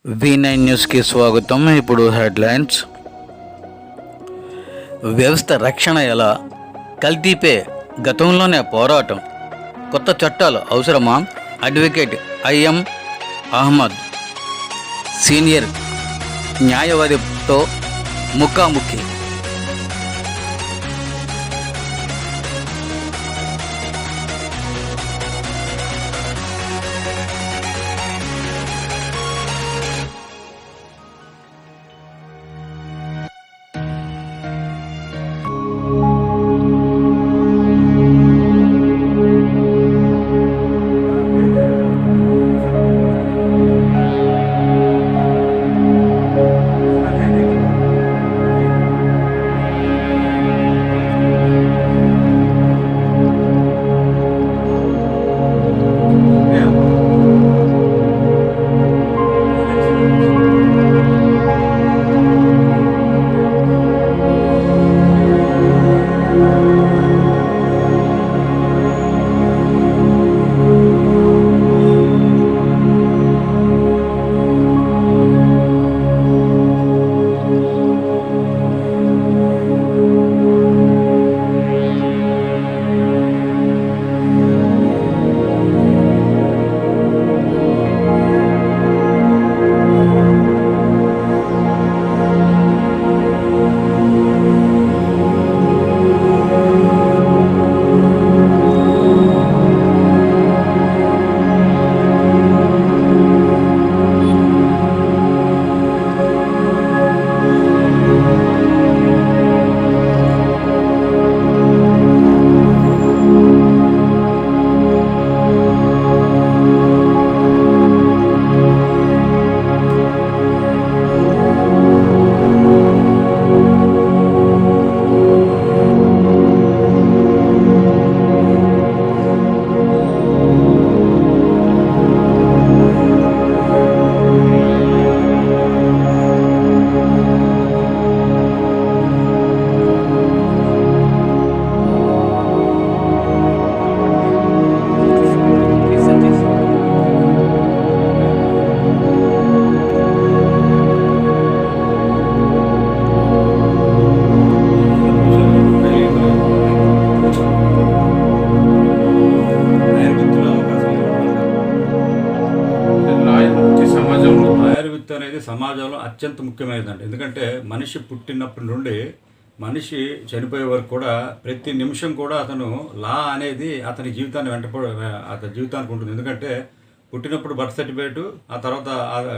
V9 న్యూస్కి స్వాగతం. ఇప్పుడు హెడ్లైన్స్. వ్యవస్థ రక్షణ ఎలా? కల్తీపై గతంలోనే పోరాటం. కొత్త చట్టాలు అవసరమా? అడ్వకేట్ ఐఎం అహ్మద్ సీనియర్ న్యాయవాదితో ముఖాముఖి. అనేది సమాజంలో అత్యంత ముఖ్యమైనదండి. ఎందుకంటే మనిషి పుట్టినప్పటి నుండి మనిషి చనిపోయే వరకు కూడా ప్రతి నిమిషం కూడా అతను లా అనేది అతని జీవితాన్ని అతని జీవితానికి ఉంటుంది. ఎందుకంటే పుట్టినప్పుడు బర్త్ సర్టిఫికేట్, ఆ తర్వాత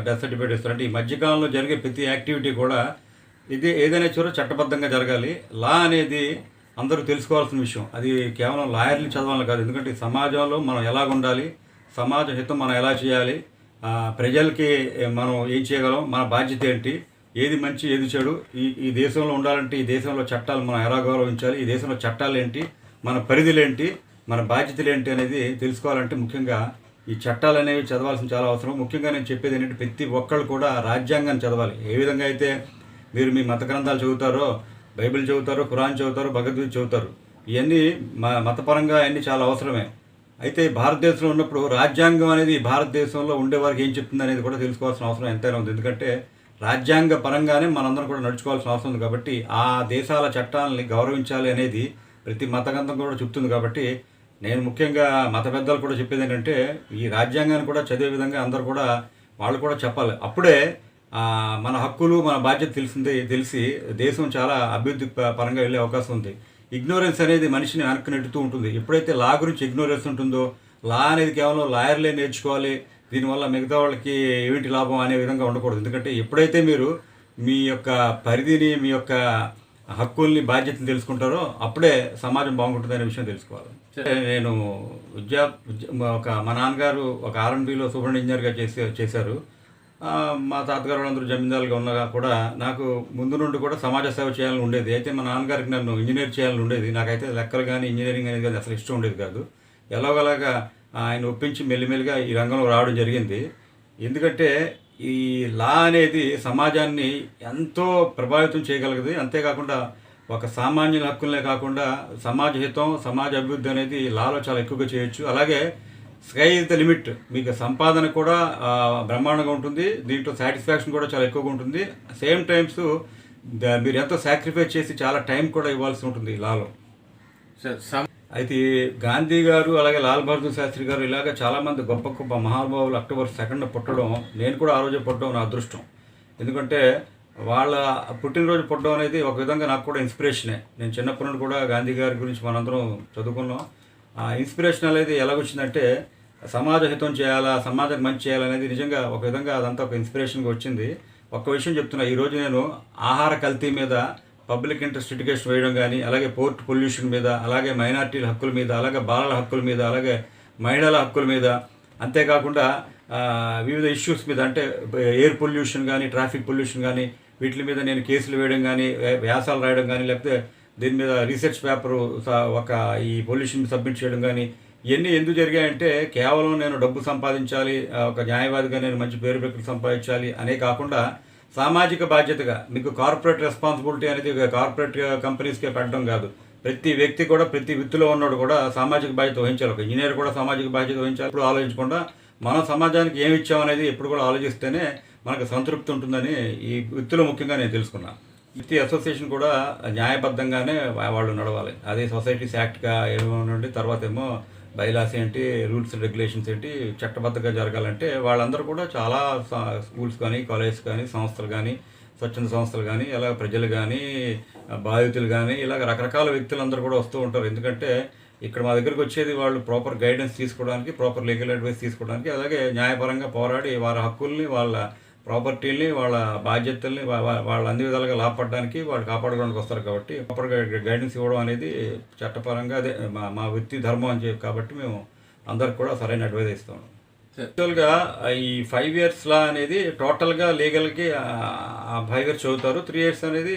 డెత్ సర్టిఫికేట్ ఇస్తారు. అంటే ఈ మధ్యకాలంలో జరిగే ప్రతి యాక్టివిటీ కూడా ఇది ఏదైనా చూడ చట్టబద్ధంగా జరగాలి. లా అనేది అందరూ తెలుసుకోవాల్సిన విషయం. అది కేవలం లాయర్లు చదవాలి కాదు. ఎందుకంటే సమాజంలో మనం ఎలాగ ఉండాలి, సమాజ హితం మనం ఎలా చేయాలి, ప్రజలకి మనం ఏం చేయగలం, మన బాధ్యత ఏంటి, ఏది మంచి ఏది చెడు, ఈ దేశంలో ఉండాలంటే ఈ దేశంలో చట్టాలు మనం ఎలా గౌరవించాలి, ఈ దేశంలో చట్టాలు ఏంటి, మన పరిధులు ఏంటి, మన బాధ్యతలు ఏంటి అనేది తెలుసుకోవాలంటే ముఖ్యంగా ఈ చట్టాలు అనేవి చదవాల్సిన చాలా అవసరం. ముఖ్యంగా నేను చెప్పేది ఏంటంటే ప్రతి ఒక్కళ్ళు కూడా రాజ్యాంగాన్ని చదవాలి. ఏ విధంగా అయితే మీరు మీ మత గ్రంథాలు చదువుతారో, బైబిల్ చదువుతారో, ఖురాన్ చదువుతారో, భగవద్గీత చదువుతారు, ఇవన్నీ మతపరంగా అన్నీ చాలా అవసరమే. అయితే భారతదేశంలో ఉన్నప్పుడు రాజ్యాంగం అనేది భారతదేశంలో ఉండేవారికి ఏం చెప్తుంది అనేది కూడా తెలుసుకోవాల్సిన అవసరం ఎంతైనా ఉంది. ఎందుకంటే రాజ్యాంగ పరంగానే మనందరం కూడా నడుచుకోవాల్సిన అవసరం ఉంది. కాబట్టి ఆ దేశాల చట్టాలని గౌరవించాలి అనేది ప్రతి మతగ్రంథం కూడా చెప్తుంది. కాబట్టి నేను ముఖ్యంగా మత పెద్దలు కూడా చెప్పేది ఏంటంటే ఈ రాజ్యాంగాన్ని కూడా చదివే విధంగా అందరూ కూడా వాళ్ళు కూడా చెప్పాలి. అప్పుడే మన హక్కులు మన బాధ్యత తెలిసి దేశం చాలా అభివృద్ధి పరంగా వెళ్ళే అవకాశం ఉంది. ఇగ్నోరెన్స్ అనేది మనిషిని వెనక్కి నెట్టుతూ ఉంటుంది. ఎప్పుడైతే లా గురించి ఇగ్నోరెన్స్ ఉంటుందో, లా అనేది కేవలం లాయర్లే నేర్చుకోవాలి, దీనివల్ల మిగతా వాళ్ళకి ఏమిటి లాభం అనే విధంగా ఉండకూడదు. ఎందుకంటే ఎప్పుడైతే మీరు మీ యొక్క పరిధిని, మీ యొక్క హక్కుల్ని, బాధ్యతను తెలుసుకుంటారో అప్పుడే సమాజం బాగుంటుంది అనే విషయం తెలుసుకోవాలి. నేను మా నాన్నగారు ఒక R&Bలో సూపర్ ఇంజనీర్గా చేశారు. మా తాతగారు వాళ్ళందరూ జమీందారులుగా ఉన్నా కూడా నాకు ముందు నుండి కూడా సమాజ సేవ చేయాలని ఉండేది. అయితే మా నాన్నగారికి నన్ను ఇంజనీర్ చేయాలని ఉండేది. నాకైతే లెక్కలు కానీ ఇంజనీరింగ్ అనేది అసలు ఇష్టం ఉండేది కాదు. ఎలాగోలాగా ఆయన ఒప్పించి మెల్లిమెల్లిగా ఈ రంగంలో రావడం జరిగింది. ఎందుకంటే ఈ లా అనేది సమాజాన్ని ఎంతో ప్రభావితం చేయగలిగింది. అంతేకాకుండా ఒక సామాన్యుల హక్కులనే కాకుండా సమాజ హితం, సమాజ అభివృద్ధి అనేది లాలో చాలా ఎక్కువగా చేయొచ్చు. అలాగే స్కై ఇస్ ద లిమిట్. మీకు సంపాదన కూడా బ్రహ్మాండంగా ఉంటుంది, దీంట్లో సాటిస్ఫాక్షన్ కూడా చాలా ఎక్కువగా ఉంటుంది. సేమ్ టైమ్స్ మీరు ఎంతో సాక్రిఫైస్ చేసి చాలా టైం కూడా ఇవ్వాల్సి ఉంటుంది ఈ లాలో. అయితే గాంధీ గారు అలాగే లాల్ బహదూర్ శాస్త్రి గారు ఇలాగ చాలామంది గొప్ప గొప్ప మహానుభావులు అక్టోబర్ 2న పుట్టడం, నేను కూడా ఆ రోజే పుట్టడం నా అదృష్టం. ఎందుకంటే వాళ్ళ పుట్టినరోజు పుట్టడం అనేది ఒక విధంగా నాకు కూడా ఇన్స్పిరేషనే. నేను చిన్నప్పటి నుండి కూడా గాంధీ గారి గురించి మనందరం చదువుకున్నాం. ఆ ఇన్స్పిరేషన్ అనేది ఎలాగొచ్చిందంటే సమాజ హితం చేయాలా, సమాజానికి మంచి చేయాలనేది నిజంగా ఒక విధంగా అదంతా ఒక ఇన్స్పిరేషన్గా వచ్చింది. ఒక్క విషయం చెప్తున్నా, ఈరోజు నేను ఆహార కల్తీ మీద పబ్లిక్ ఇంట్రెస్ట్ లిటిగేషన్ వేయడం కానీ, అలాగే పోర్ట్ పొల్యూషన్ మీద, అలాగే మైనార్టీల హక్కుల మీద, అలాగే బాలల హక్కుల మీద, అలాగే మహిళల హక్కుల మీద, అంతేకాకుండా వివిధ ఇష్యూస్ మీద, అంటే ఎయిర్ పొల్యూషన్ కానీ, ట్రాఫిక్ పొల్యూషన్ కానీ, వీటి మీద నేను కేసులు వేయడం కానీ, వ్యాసాలు రాయడం కానీ, లేకపోతే దీని మీద రీసెర్చ్ పేపరు ఒక ఈ పొల్యూషన్ సబ్మిట్ చేయడం కానీ, ఇవన్నీ ఎందుకు జరిగాయంటే కేవలం నేను డబ్బు సంపాదించాలి, ఒక న్యాయవాదిగా నేను మంచి పేరు ప్రఖ్యాతులు సంపాదించాలి అనే కాకుండా సామాజిక బాధ్యతగా, మీకు కార్పొరేట్ రెస్పాన్సిబిలిటీ అనేది కార్పొరేట్ కంపెనీస్కే పెట్టడం కాదు, ప్రతి వ్యక్తి కూడా, ప్రతి వృత్తిలో ఉన్నవాడు కూడా సామాజిక బాధ్యత వహించాలి. ఒక ఇంజనీర్ కూడా సామాజిక బాధ్యత వహించాలి. ఇప్పుడు ఆలోచించకుండా మనం సమాజానికి ఏమి ఇచ్చామనేది ఎప్పుడు కూడా ఆలోచిస్తేనే మనకు సంతృప్తి ఉంటుందని ఈ వృత్తిలో ముఖ్యంగా నేను తెలుసుకున్నాను. వృత్తి అసోసియేషన్ కూడా న్యాయబద్ధంగానే వాళ్ళు నడవాలి. అదే సొసైటీస్ యాక్ట్గా ఏమోనండి, తర్వాత ఏమో బైలాస్ ఏంటి, రూల్స్ అండ్ రెగ్యులేషన్స్ ఏంటి, చట్టబద్ధంగా జరగాలంటే వాళ్ళందరూ కూడా చాలా స్కూల్స్ కానీ, కాలేజెస్ కానీ, సంస్థలు కానీ, స్వచ్ఛంద సంస్థలు కానీ, ఇలా ప్రజలు కానీ, బాధితులు కానీ, ఇలాగ రకరకాల వ్యక్తులందరూ కూడా వస్తూ ఉంటారు. ఎందుకంటే ఇక్కడ మా దగ్గరికి వచ్చేది వాళ్ళు ప్రాపర్ గైడెన్స్ తీసుకోవడానికి, ప్రాపర్ లీగల్ అడ్వైస్ తీసుకోవడానికి, అలాగే న్యాయపరంగా పోరాడి వారి హక్కుల్ని, వాళ్ళ ప్రాపర్టీల్ని, వాళ్ళ బాధ్యతల్ని వాళ్ళు అన్ని విధాలుగా లాభపడడానికి, వాళ్ళు కాపాడుకోవడానికి వస్తారు. కాబట్టి ప్రాపర్గా గైడెన్స్ ఇవ్వడం అనేది చట్టపరంగా అదే మా వృత్తి ధర్మం అని చెప్పి, కాబట్టి మేము అందరికి కూడా సరైన అడ్వైజ్ ఇస్తాం. యాక్చువల్గా ఈ 5 years లా అనేది టోటల్గా లీగల్కి 5 years చదువుతారు, 3 years అనేది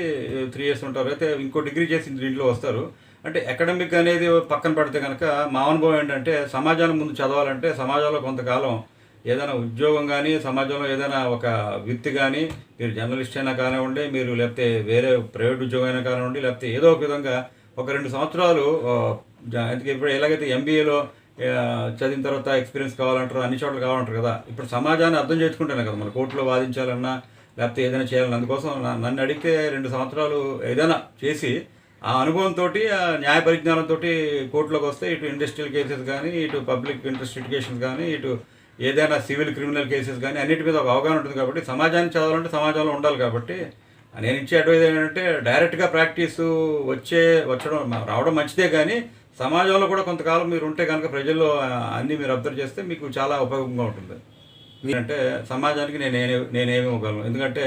3 years ఉంటారు. అయితే ఇంకో డిగ్రీ చేసి దీంట్లో వస్తారు. అంటే అకాడమిక్ అనేది పక్కన పెడితే కనుక మా అనుభవం ఏంటంటే సమాజానికి ముందు చదవాలంటే సమాజంలో కొంతకాలం ఏదైనా ఉద్యోగం కానీ, సమాజంలో ఏదైనా ఒక వృత్తి కానీ, మీరు జర్నలిస్ట్ అయినా కానివ్వండి, మీరు లేకపోతే వేరే ప్రైవేట్ ఉద్యోగం అయినా కానివ్వండి, లేకపోతే ఏదో ఒక విధంగా ఒక 2 సంవత్సరాలు ఇప్పుడు ఎలాగైతే ఎంబీఏలో చదివిన తర్వాత ఎక్స్పీరియన్స్ కావాలంటారు, అన్ని చోట్ల కావాలంటారు కదా. ఇప్పుడు సమాజాన్ని అర్థం చేసుకుంటేనే కదా మన కోర్టులో వాదించాలన్నా, లేకపోతే ఏదైనా చేయాలన్నా. అందుకోసం నన్ను అడిగితే 2 సంవత్సరాలు ఏదైనా చేసి ఆ అనుభవంతో, న్యాయ పరిజ్ఞానంతో కోర్టులోకి వస్తే ఇటు ఇండస్ట్రియల్ కేసెస్ కానీ, ఇటు పబ్లిక్ ఇంట్రెస్ట్ లిటిగేషన్స్ కానీ, ఇటు ఏదైనా సివిల్ క్రిమినల్ కేసెస్ కానీ అన్నిటి మీద ఒక అవగాహన ఉంటుంది. కాబట్టి సమాజాన్ని చదవాలంటే సమాజంలో ఉండాలి. కాబట్టి నేను ఇచ్చే అడ్వైజ్ ఏంటంటే డైరెక్ట్గా ప్రాక్టీస్ రావడం మంచిదే, కానీ సమాజంలో కూడా కొంతకాలం మీరు ఉంటే కనుక ప్రజల్లో అన్నీ మీరు అబ్జర్వ్ చేస్తే మీకు చాలా ఉపయోగంగా ఉంటుంది. మీరంటే సమాజానికి నేనేమి ఇవ్వగలను. ఎందుకంటే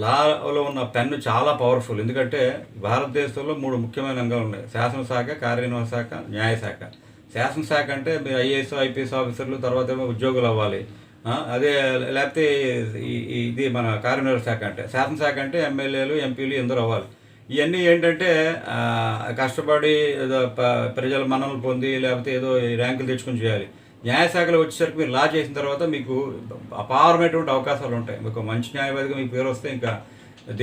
లాలో ఉన్న పెన్ను చాలా పవర్ఫుల్. ఎందుకంటే భారతదేశంలో 3 ముఖ్యమైన అంగాలు ఉన్నాయి: శాసనశాఖ, కార్యనిర్వహణ శాఖ, న్యాయశాఖ. శాసనశాఖ అంటే మీరు ఐఏఎస్, ఐపీఎస్ ఆఫీసర్లు, తర్వాత ఏమో ఉద్యోగులు అవ్వాలి. అదే లేకపోతే ఇది మన కార్యనిర్వహణ శాఖ అంటే, శాసనశాఖ అంటే ఎమ్మెల్యేలు, ఎంపీలు ఎందరూ అవ్వాలి. ఇవన్నీ ఏంటంటే కష్టపడి ఏదో ప్రజల మన్ననలు పొంది, లేకపోతే ఏదో ర్యాంకులు తెచ్చుకొని చేయాలి. న్యాయశాఖలో వచ్చేసరికి మీరు లా చేసిన తర్వాత మీకు అపారమైనటువంటి అవకాశాలు ఉంటాయి. మీకు మంచి న్యాయవాదిగా మీకు పేరు వస్తే ఇంకా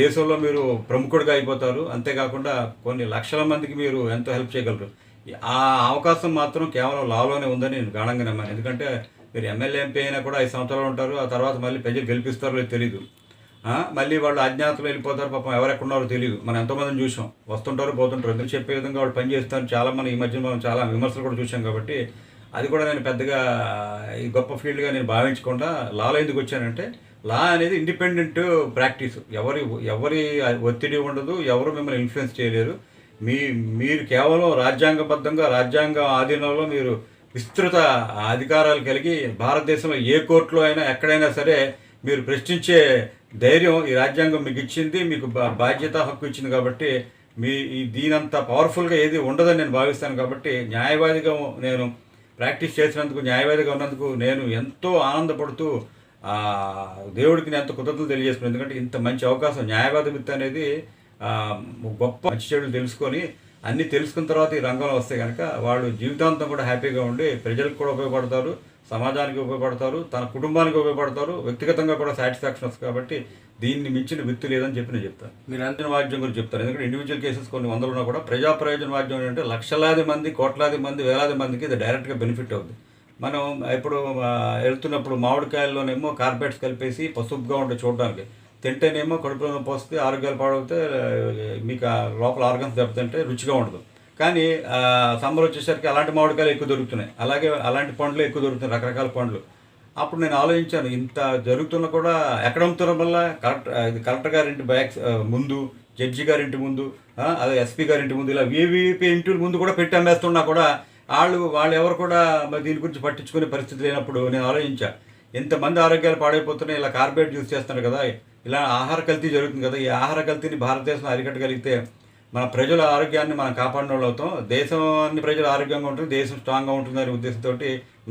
దేశంలో మీరు ప్రముఖుడిగా అయిపోతారు. అంతేకాకుండా కొన్ని లక్షల మందికి మీరు ఎంతో హెల్ప్ చేయగలరు. ఆ అవకాశం మాత్రం కేవలం లాలోనే ఉందని నేను గాఢంగా నమ్మాను. ఎందుకంటే మీరు ఎమ్మెల్యే, ఎంపీ అయినా కూడా 5 సంవత్సరాలు ఉంటారు. ఆ తర్వాత మళ్ళీ ప్రజలు గెలిపిస్తారో లేదో తెలియదు. మళ్ళీ వాళ్ళు అజ్ఞాతలు వెళ్ళిపోతారు. పాపం ఎవరెక్కడున్నారో తెలియదు. మనం ఎంతోమందిని చూసాం, వస్తుంటారు, పోతుంటారు. ఎందుకు చెప్పే విధంగా వాళ్ళు పనిచేస్తారు. చాలామంది ఈ మధ్య మనం చాలా విమర్శలు కూడా చూసాం. కాబట్టి అది కూడా నేను పెద్దగా ఈ గొప్ప ఫీల్డ్గా నేను భావించకుండా లాలో ఎందుకు వచ్చానంటే, లా అనేది ఇండిపెండెంట్ ప్రాక్టీస్. ఎవరి ఒత్తిడి ఉండదు, ఎవరు మిమ్మల్ని ఇన్ఫ్లుయెన్స్ చేయలేరు. మీరు కేవలం రాజ్యాంగబద్ధంగా, రాజ్యాంగ ఆధీనంలో మీరు విస్తృత అధికారాలు కలిగి భారతదేశంలో ఏ కోర్టులో అయినా ఎక్కడైనా సరే మీరు ప్రశ్నించే ధైర్యం ఈ రాజ్యాంగం మీకు ఇచ్చింది, మీకు బాధ్యత, హక్కు ఇచ్చింది. కాబట్టి దీనంత పవర్ఫుల్గా ఏది ఉండదని నేను భావిస్తాను. కాబట్టి న్యాయవాదిగా నేను ప్రాక్టీస్ చేసినందుకు, న్యాయవాదిగా ఉన్నందుకు నేను ఎంతో ఆనందపడుతూ దేవుడికి నేను ఎంతో కృతజ్ఞతలు తెలియజేసుకున్నాను. ఎందుకంటే ఇంత మంచి అవకాశం, న్యాయవాది వృత్తి అనేది గొప్ప మంచి చెడులు తెలుసుకొని అన్నీ తెలుసుకున్న తర్వాత ఈ రంగంలో వస్తే కనుక వాళ్ళు జీవితాంతం కూడా హ్యాపీగా ఉండి ప్రజలకు కూడా ఉపయోగపడతారు, సమాజానికి ఉపయోగపడతారు, తన కుటుంబానికి ఉపయోగపడతారు, వ్యక్తిగతంగా కూడా సాటిస్ఫాక్షన్ వస్తుంది. కాబట్టి దీన్ని మించిన వృత్తి లేదని చెప్పి నేను చెప్తాను. మీరు అంతిమ వాద్యం గురించి చెప్తారు. ఎందుకంటే ఇండివిజువల్ కేసెస్ కొన్ని వందలు ఉన్నా కూడా ప్రజా ప్రయోజన వాద్యం ఏంటంటే లక్షలాది మంది, కోట్లాది మంది, వేలాది మందికి ఇది డైరెక్ట్గా బెనిఫిట్ అవుతుంది. మనం ఇప్పుడు వెళ్తున్నప్పుడు మామిడికాయల్లోనేమో కార్బేట్స్ కలిపేసి పసుపుగా ఉంటే చూడడానికి, తింటేనేమో కడుపులో నొప్పి వస్తే, ఆరోగ్యాలు పాడవుతే, మీకు ఆ లోపల ఆర్గన్స్ దెబ్బతింటే రుచిగా ఉండదు. కానీ సమ్మర్ వచ్చేసరికి అలాంటి మామిడికాయలు ఎక్కువ దొరుకుతున్నాయి, అలాగే అలాంటి పండ్లు ఎక్కువ దొరుకుతున్నాయి, రకరకాల పండ్లు. అప్పుడు నేను ఆలోచించాను, ఇంత జరుగుతున్నా కూడా ఎక్కడ అమ్ముతున్న వల్ల ఇది కలెక్టర్ గారింటి ముందు, జడ్జి గారింటి ముందు, అదే ఎస్పీ గారింటి ముందు, ఇలా వీవీపీ ఇంటి ముందు కూడా పెట్టి అమ్మేస్తున్నా కూడా వాళ్ళు ఎవరు కూడా మరి దీని గురించి పట్టించుకునే పరిస్థితి లేనప్పుడు నేను ఆలోచించా, ఎంతమంది ఆరోగ్యాలు పాడైపోతున్నాయి, ఇలా కార్బేట్ యూజ్ చేస్తున్నారు కదా, ఇలా ఆహార కల్తీ జరుగుతుంది కదా, ఈ ఆహార కల్తీని భారతదేశంలో అరికట్టగలిగితే మన ప్రజల ఆరోగ్యాన్ని మనం కాపాడిన వాళ్ళు అవుతాం, దేశాన్ని ప్రజలు ఆరోగ్యంగా ఉంటుంది, దేశం స్ట్రాంగ్గా ఉంటుంది అనే ఉద్దేశంతో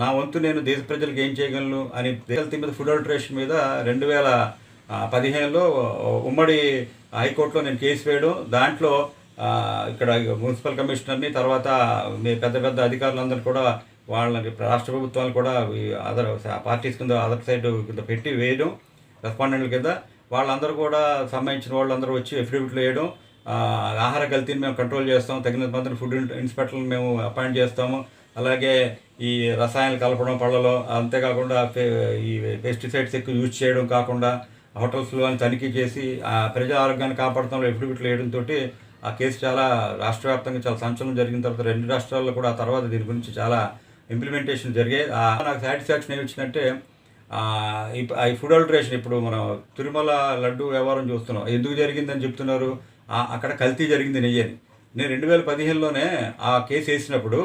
నా వంతు నేను దేశ ప్రజలకు ఏం చేయగలను అని కల్తీ మీద, ఫుడ్ అడల్టరేషన్ మీద 2015లో ఉమ్మడి హైకోర్టులో నేను కేసు వేయడం, దాంట్లో ఇక్కడ మున్సిపల్ కమిషనర్ని, తర్వాత మీ పెద్ద పెద్ద అధికారులందరూ కూడా వాళ్ళని, రాష్ట్ర ప్రభుత్వాలు కూడా అదర్ పార్టీస్ కింద, అదర్ సైడ్ కింద పెట్టి వేయడం, రెస్పాండెంట్ల కింద వాళ్ళందరూ కూడా సంబంధించిన వాళ్ళందరూ వచ్చి అఫిడవిట్లు వేయడం, ఆహార కల్తీని మేము కంట్రోల్ చేస్తాం, తగినంత మందిని ఫుడ్ ఇన్స్పెక్టర్లను మేము అపాయింట్ చేస్తాము, అలాగే ఈ రసాయనాలు కలపడం పళ్ళలో, అంతేకాకుండా ఈ పెస్టిసైడ్స్ ఎక్కువ యూజ్ చేయడం కాకుండా హోటల్స్లో అని తనిఖీ చేసి ప్రజా ఆరోగ్యాన్ని కాపాడుతాంలో అఫిడవిట్లు వేయడంతో ఆ కేసు చాలా రాష్ట్ర వ్యాప్తంగా చాలా సంచలనం జరిగిన తర్వాత 2 రాష్ట్రాల్లో కూడా ఆ తర్వాత దీని గురించి చాలా ఇంప్లిమెంటేషన్ జరిగాయి. నాకు సాటిస్ఫాక్షన్ ఏమి వచ్చిందంటే, ఈ ఫుడ్ అల్టరేషన్ ఇప్పుడు మనం తిరుమల లడ్డు వ్యవహారం చూస్తున్నాం, ఎందుకు జరిగిందని చెప్తున్నారు, అక్కడ కల్తీ జరిగింది నెయ్యని. నేను 2015లోనే ఆ కేసు వేసినప్పుడు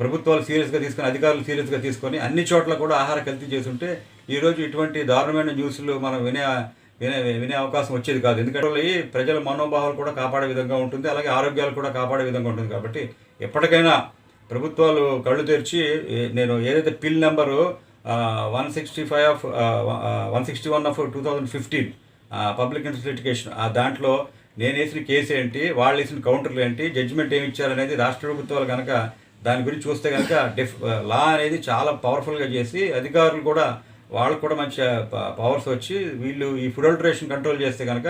ప్రభుత్వాలు సీరియస్గా తీసుకొని, అధికారులు సీరియస్గా తీసుకొని అన్ని చోట్ల కూడా ఆహార కల్తీ చేస్తుంటే ఈరోజు ఇటువంటి దారుణమైన న్యూస్లు మనం వినే అవకాశం వచ్చేది కాదు. ఎందుకంటే ప్రజల మనోభావాలు కూడా కాపాడే విధంగా ఉంటుంది, అలాగే ఆరోగ్యాలు కూడా కాపాడే విధంగా ఉంటుంది. కాబట్టి ఎప్పటికైనా ప్రభుత్వాలు కళ్ళు తెరిచి, నేను ఏదైతే పిల్ నెంబరు 161/2015 పబ్లిక్ ఇంట్రెస్ట్ లిటిగేషన్, దాంట్లో నేను వేసిన కేసు ఏంటి, వాళ్ళు వేసిన కౌంటర్లు ఏంటి, జడ్జిమెంట్ ఏమి ఇచ్చారనేది రాష్ట్ర ప్రభుత్వాలు కనుక దాని గురించి చూస్తే కనుక లా అనేది చాలా పవర్ఫుల్గా చేసి, అధికారులు కూడా వాళ్ళకు కూడా మంచి పవర్స్ వచ్చి వీళ్ళు ఈ ఫుడ్ అల్టరేషన్ కంట్రోల్ చేస్తే కనుక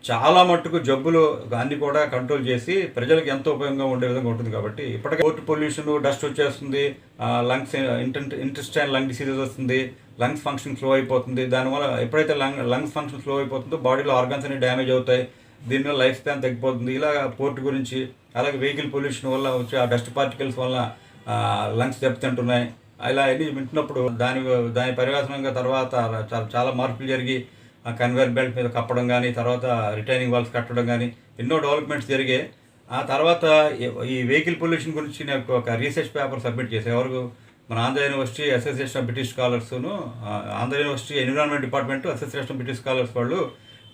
చాలా మట్టుకు జబ్బులు అన్నీ కూడా కంట్రోల్ చేసి ప్రజలకు ఎంతో ఉపయోగంగా ఉండే విధంగా ఉంటుంది. కాబట్టి ఇప్పటికే ఎయిర్ పొల్యూషన్, డస్ట్ వచ్చేస్తుంది, లంగ్స్ ఇంటెస్టైన్ లంగ్ డిసీజెస్ వస్తుంది, లంగ్స్ ఫంక్షన్ స్లో అయిపోతుంది. దానివల్ల ఎప్పుడైతే లంగ్స్ ఫంక్షన్ స్లో అయిపోతుందో బాడీలో ఆర్గన్స్ అన్ని డ్యామేజ్ అవుతాయి, దీనివల్ల లైఫ్ స్పాన్ తగ్గిపోతుంది. ఇలా పోర్ట్ గురించి, అలాగే వెహికల్ పొల్యూషన్ వల్ల వచ్చే ఆ డస్ట్ పార్టికల్స్ వల్ల లంగ్స్ దెబ్బతింటున్నాయి. ఇలా అన్ని వింటున్నప్పుడు దాని పర్యవసనంగా తర్వాత చాలా మార్పులు జరిగి కన్వేర్ బెల్ట్ మీద కప్పడం కానీ, తర్వాత రిటైనింగ్ వాల్స్ కట్టడం కానీ ఎన్నో డెవలప్మెంట్స్ జరిగాయి. ఆ తర్వాత ఈ వెహికల్ పొల్యూషన్ గురించి నేను ఒక రీసెర్చ్ పేపర్ సబ్మిట్ చేశాను. ఎవరు, మన Andhra university association of British స్కాలర్స్ను, Andhra university environment department, association of British scholars వాళ్ళు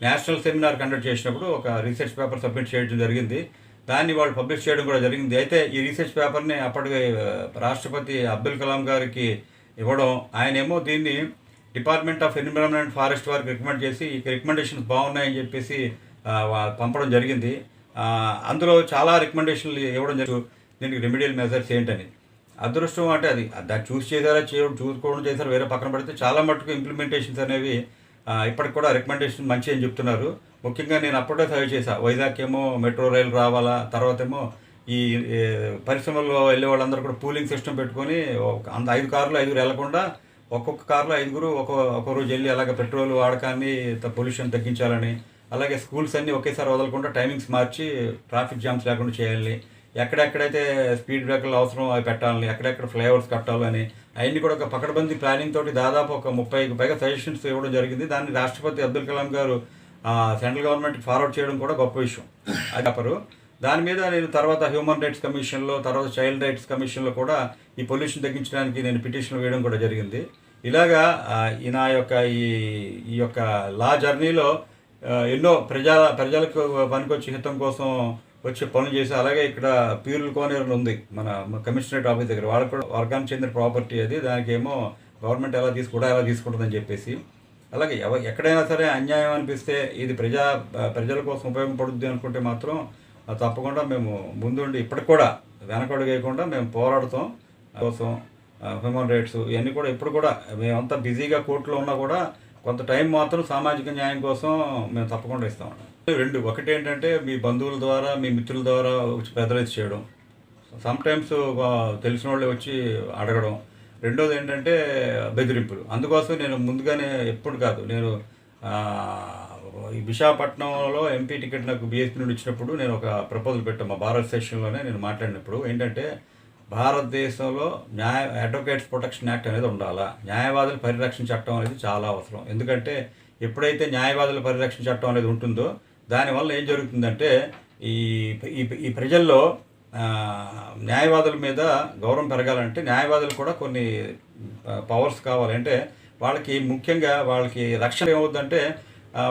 నేషనల్ సెమినార్ కండక్ట్ చేసినప్పుడు ఒక రీసెర్చ్ పేపర్ సబ్మిట్ చేయడం జరిగింది. దాన్ని వాళ్ళు పబ్లిష్ చేయడం కూడా జరిగింది. అయితే ఈ రీసెర్చ్ పేపర్ని అప్పటికి రాష్ట్రపతి అబ్దుల్ కలాం గారికి ఇవ్వడం, ఆయనేమో దీన్ని డిపార్ట్మెంట్ ఆఫ్ ఎన్విరాన్మెంట్ ఫారెస్ట్ వారికి రికమెండ్ చేసి, ఈ రికమెండేషన్స్ బాగున్నాయని చెప్పేసి పంపడం జరిగింది. అందులో చాలా రికమెండేషన్లు ఇవ్వడం జరిగింది, దీనికి రెమిడియల్ మెజర్స్ ఏంటని. అదృష్టం అంటే అది దాన్ని చూసుకోవడం చేశారు, వేరే పక్కన పడితే చాలా మట్టుకు ఇంప్లిమెంటేషన్స్ అనేవి ఇప్పటికి కూడా రికమెండేషన్ మంచి అని చెప్తున్నారు. ముఖ్యంగా నేను అప్పుడే సజెస్ట్ చేశాను, వైజాగ్ ఏమో మెట్రో రైలు రావాలా, తర్వాత ఏమో ఈ పరిశ్రమల్లో వెళ్ళే వాళ్ళందరూ కూడా పూలింగ్ సిస్టమ్ పెట్టుకొని 5 కార్లు 5 వెళ్లకుండా ఒక్కొక్క కార్లో 5 ఒక్కొక్క రోజు వెళ్ళి, అలాగే పెట్రోల్ వాడకాన్ని, పొల్యూషన్ తగ్గించాలని, అలాగే స్కూల్స్ అన్నీ ఒకేసారి వదలకుండా టైమింగ్స్ మార్చి ట్రాఫిక్ జామ్స్ లేకుండా చేయాలి, ఎక్కడెక్కడైతే స్పీడ్ బ్రేకర్లు అవసరం అవి పెట్టాలని, ఎక్కడెక్కడ ఫ్లైఓవర్స్ కట్టాలని, అవన్నీ కూడా ఒక పకడ్బందీ ప్లానింగ్ తోటి దాదాపు ఒక 30కి పైగా సజెషన్స్ ఇవ్వడం జరిగింది. దాన్ని రాష్ట్రపతి అబ్దుల్ కలాం గారు సెంట్రల్ గవర్నమెంట్కి ఫార్వర్డ్ చేయడం కూడా గొప్ప విషయం. అది చెప్పరు. దాని మీద నేను తర్వాత హ్యూమన్ రైట్స్ కమిషన్లో, తర్వాత చైల్డ్ రైట్స్ కమిషన్లో కూడా ఈ పొల్యూషన్ తగ్గించడానికి నేను పిటిషన్ వేయడం కూడా జరిగింది. ఇలాగా నా యొక్క ఈ యొక్క లా జర్నీలో ఎన్నో ప్రజలకు పనికొచ్చే హితం కోసం వచ్చే పనులు చేసి, అలాగే ఇక్కడ ప్యూర్ల కోనేరు ఉంది మన కమిషనరేట్ ఆఫీస్ దగ్గర, వాళ్ళకు కూడా వర్గానికి చెందిన ప్రాపర్టీ అది, దానికి ఏమో గవర్నమెంట్ ఎలా తీసుకుంటుందని చెప్పేసి, అలాగే ఎక్కడైనా సరే అన్యాయం అనిపిస్తే ఇది ప్రజల కోసం ఉపయోగపడుద్ది అనుకుంటే మాత్రం తప్పకుండా మేము ముందుండి ఇప్పటికి కూడా వెనకడుగు వేయకుండా మేము పోరాడతాం కోసం. హ్యూమన్ రైట్స్ ఇవన్నీ కూడా ఇప్పుడు కూడా మేమంతా బిజీగా కోర్టులో ఉన్నా కూడా కొంత టైం మాత్రం సామాజిక న్యాయం కోసం మేము తప్పకుండా ఇస్తామండి. 2, ఒకటి ఏంటంటే మీ బంధువుల ద్వారా, మీ మిత్రుల ద్వారా వచ్చి పెదరైజ్ చేయడం, సమ్టైమ్స్ తెలిసిన వాళ్ళే వచ్చి అడగడం, రెండోది ఏంటంటే బెదిరింపులు. అందుకోసం నేను ముందుగానే ఎప్పుడు కాదు నేను ఆ, ఈ విశాఖపట్నంలో ఎంపీ టికెట్ నాకు బీఎస్పీ నుండి ఇచ్చినప్పుడు నేను ఒక ప్రపోజల్ పెట్టాను. మా భారత్ సెషన్లోనే నేను మాట్లాడినప్పుడు ఏంటంటే భారతదేశంలో అడ్వకేట్స్ ప్రొటెక్షన్ యాక్ట్ అనేది ఉండాలా, న్యాయవాదుల పరిరక్షణ చట్టం అనేది చాలా అవసరం. ఎందుకంటే ఎప్పుడైతే న్యాయవాదుల పరిరక్షణ చట్టం అనేది ఉంటుందో దానివల్ల ఏం జరుగుతుందంటే ఈ ఈ ఈ ప్రజల్లో ఆ, న్యాయవాదుల మీద గౌరవం పెరగాలంటే న్యాయవాదులు కూడా కొన్ని పవర్స్ కావాలి. అంటే వాళ్ళకి ముఖ్యంగా వాళ్ళకి రక్షణ ఏమవుతుందంటే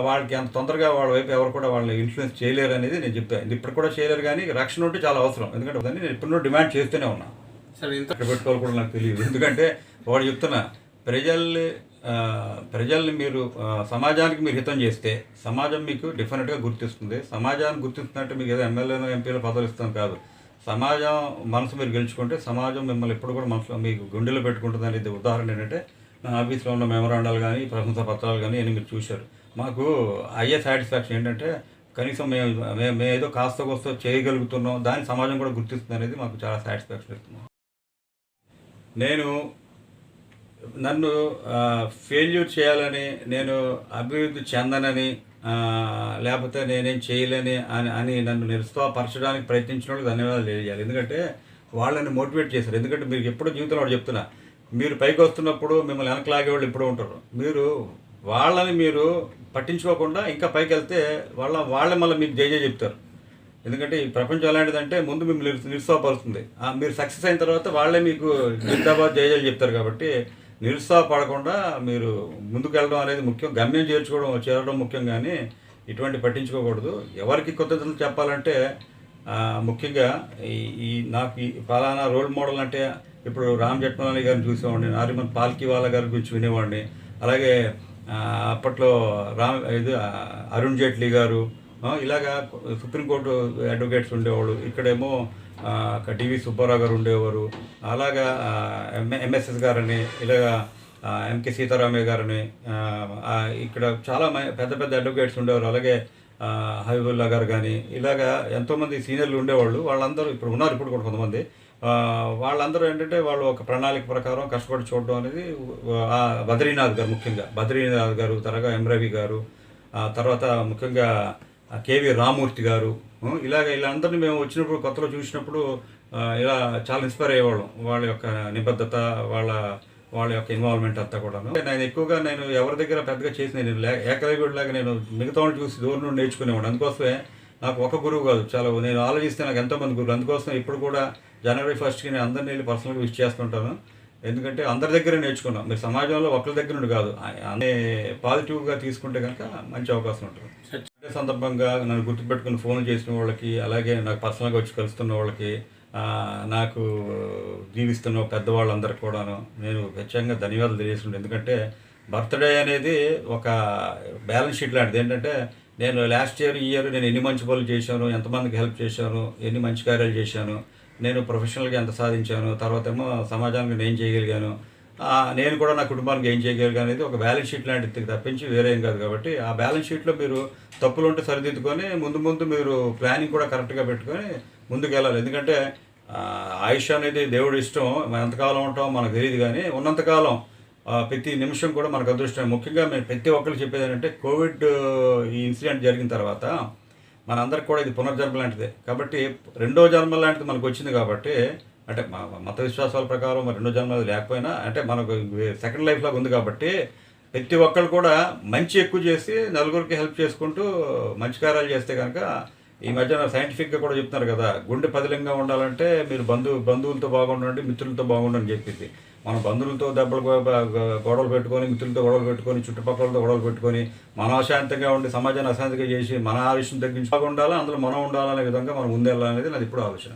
వాళ్ళకి అంత తొందరగా వాళ్ళ వైపు ఎవరు కూడా వాళ్ళని ఇన్ఫ్లుయెన్స్ చేయలేరు అనేది నేను చెప్పాను. ఇప్పుడు కూడా చేయలేరు, కానీ రక్షణ ఉంటే చాలా అవసరం. ఎందుకంటే దాన్ని నేను ఇప్పుడు డిమాండ్ చేస్తూనే ఉన్నాను. సార్ ఇంత ఎక్కడ పెట్టుకోవాలి కూడా నాకు తెలియదు. ఎందుకంటే వాడు చెప్తున్నా ప్రజల్ని మీరు సమాజానికి మీరు హితం చేస్తే సమాజం మీకు డెఫినెట్గా గుర్తిస్తుంది. సమాజాన్ని గుర్తిస్తున్నట్టు మీకు ఏదో ఎమ్మెల్యేనో ఎంపీలో పదవులు ఇస్తాం కాదు. సమాజం మనసు మీరు గెలుచుకుంటే సమాజం మిమ్మల్ని ఎప్పుడు కూడా మనసులో మీకు గుండెలో పెట్టుకుంటుంది అనేది ఉదాహరణ ఏంటంటే నా ఆఫీస్లో ఉన్న మెమరాండాలు కానీ ప్రశంసా పత్రాలు కానీ అని మీరు చూశారు. మాకు అయ్యే సాటిస్ఫాక్షన్ ఏంటంటే కనీసం మేము ఏదో కాస్త కోస్త చేయగలుగుతున్నాం, దాన్ని సమాజం కూడా గుర్తిస్తుంది అనేది మాకు చాలా సాటిస్ఫాక్షన్ ఇస్తున్నాం. నేను నన్ను ఫెయిల్యూర్ చేయాలని, నేను అభివృద్ధి చెందనని, లేకపోతే నేనేం చేయలేని అని నన్ను నిరుత్సాహపరచడానికి ప్రయత్నించిన వాళ్ళకి ధన్యవాదాలు తెలియజేయాలి. ఎందుకంటే వాళ్ళని మోటివేట్ చేశారు. ఎందుకంటే మీరు ఎప్పుడూ జీవితంలో వాడు చెప్తున్నా, మీరు పైకి వస్తున్నప్పుడు మిమ్మల్ని వెనక లాగేవాళ్ళు ఎప్పుడూ ఉంటారు. వాళ్ళని మీరు పట్టించుకోకుండా ఇంకా పైకి వెళ్తే వాళ్ళే మళ్ళీ మీకు జై చెప్తారు. ఎందుకంటే ఈ ప్రపంచం ఎలాంటిదంటే ముందు మిమ్మల్ని నిరుత్సాహపరుస్తుంది, మీరు సక్సెస్ అయిన తర్వాత వాళ్ళే మీకు జిందాబాద్ జై చెప్తారు. కాబట్టి నిరుత్సాహపడకుండా మీరు ముందుకు వెళ్ళడం అనేది ముఖ్యం. గమ్యం చేరడం ముఖ్యం, కానీ ఇటువంటి పట్టించుకోకూడదు. ఎవరికి కృతజ్ఞతలు చెప్పాలంటే ముఖ్యంగా ఈ నాకు ఈ ఫలానా రోల్ మోడల్ అంటే ఇప్పుడు రామ్ జెఠ్మలాని గారిని చూసేవాడిని, నారిమన్ పాల్కీవాలా గారి గురించి వినేవాడిని. అలాగే అప్పట్లో అరుణ్ జైట్లీ గారు, ఇలాగా సుప్రీంకోర్టు అడ్వకేట్స్ ఉండేవాళ్ళు. ఇక్కడేమో టీవీ సుబ్బారావు గారు ఉండేవారు. అలాగా ఎంఎస్ఎస్ గారని, ఇలాగా ఎంకే సీతారామయ్య గారని, ఇక్కడ చాలా పెద్ద పెద్ద అడ్వకేట్స్ ఉండేవారు. అలాగే హబీబుల్లా గారు కానీ, ఇలాగా ఎంతోమంది సీనియర్లు ఉండేవాళ్ళు. వాళ్ళందరూ ఇప్పుడు ఉన్నారు, ఇప్పుడు కూడా కొంతమంది. వాళ్ళందరూ ఏంటంటే వాళ్ళు ఒక ప్రణాళిక ప్రకారం కష్టపడి చూడడం అనేది బద్రీనాథ్ గారు, ముఖ్యంగా బద్రీనాథ్ గారు, తర్వాత ఎం రవి గారు, తర్వాత ముఖ్యంగా కేవీ రామూర్తి గారు, వీళ్ళందరినీ మేము వచ్చినప్పుడు కొత్తలో చూసినప్పుడు ఇలా చాలా ఇన్స్పైర్ అయ్యేవాళ్ళం. వాళ్ళ యొక్క నిబద్ధత, వాళ్ళ యొక్క ఇన్వాల్వ్మెంట్ అంతా కూడా. నేను ఎవరి దగ్గర పెద్దగా చేసి నేను ఏకలవ్యుడిలాగా నేను మిగతా వాళ్ళు చూసి దూరం నుండి నేర్చుకునేవాడు. అందుకోసమే నాకు ఒక గురువు కాదు, చాలా నేను ఆలోచిస్తే నాకు ఎంతోమంది గురువులు. అందుకోసం ఇప్పుడు కూడా జనవరి 1st నేను అందరినీ వెళ్ళి పర్సనల్గా విష్ చేస్తుంటాను. ఎందుకంటే అందరి దగ్గర నేర్చుకున్నాం. మీరు సమాజంలో ఒకరి దగ్గర నుండి కాదు, అనే పాజిటివ్గా తీసుకుంటే కనుక మంచి అవకాశం ఉంటుంది. సందర్భంగా నన్ను గుర్తుపెట్టుకుని ఫోన్ చేసిన వాళ్ళకి, అలాగే నాకు పర్సనల్గా వచ్చి కలుస్తున్న వాళ్ళకి, నాకు జీవిస్తున్న పెద్దవాళ్ళందరికీ కూడాను నేను ఖచ్చితంగా ధన్యవాదాలు తెలియజేస్తుండే. ఎందుకంటే బర్త్డే అనేది ఒక బ్యాలెన్స్ షీట్ లాంటిది. ఏంటంటే నేను లాస్ట్ ఇయర్ నేను ఎన్ని మంచి పనులు చేశాను, ఎంతమందికి హెల్ప్ చేశాను, ఎన్ని మంచి కార్యాలు చేశాను, నేను ప్రొఫెషనల్గా ఎంత సాధించాను, తర్వాత ఏమో సమాజానికి నేను చేయగలిగాను, నేను కూడా నా కుటుంబానికి ఏం చేయగలిగాను అనేది ఒక బ్యాలెన్స్ షీట్ లాంటిది తప్పించి వేరే ఏం కాదు. కాబట్టి ఆ బ్యాలెన్స్ షీట్లో మీరు తప్పులు ఉంటే సరిదిద్దుకొని ముందు మీరు ప్లానింగ్ కూడా కరెక్ట్గా పెట్టుకొని ముందుకు వెళ్ళాలి. ఎందుకంటే ఆయుష్ అనేది దేవుడి ఇష్టం, మనం ఎంతకాలం ఉంటామో మనకు తెలియదు, కానీ ఉన్నంతకాలం ప్రతి నిమిషం కూడా మనకు అదృష్టం. ముఖ్యంగా మేము ప్రతి ఒక్కరికి చెప్పేది ఏంటంటే కోవిడ్ ఈ ఇన్సిడెంట్ జరిగిన తర్వాత మనందరికి కూడా ఇది పునర్జన్మ లాంటిదే. కాబట్టి రెండో జన్మ లాంటిది మనకు వచ్చింది. కాబట్టి అంటే మత విశ్వాసాల ప్రకారం రెండో జన్మ లేకపోయినా అంటే మనకు సెకండ్ లైఫ్ లాగా ఉంది. కాబట్టి ప్రతి ఒక్కరు కూడా మంచి ఎక్కువ చేసి నలుగురికి హెల్ప్ చేసుకుంటూ మంచి కార్యాలు చేస్తే కనుక, ఈ మధ్యన సైంటిఫిక్గా కూడా చెప్తున్నారు కదా, గుండె పదిలంగా ఉండాలంటే మీరు బంధువులతో బాగుండండి, మిత్రులతో బాగుండని చెప్పింది. మన బంధువులతో గొడవలు పెట్టుకొని, మిత్రులతో గొడవలు పెట్టుకొని, చుట్టుపక్కలతో గొడవలు పెట్టుకొని, మనం అశాంతంగా ఉండి సమాజాన్ని అశాంతిగా చేసి మన ఆయుష్యం తగ్గించి బాగుండాలా, అందులో మనం ఉండాలనే విధంగా మనం ముందెళ్ళాలనేది నాది ఇప్పుడు ఆలోచన.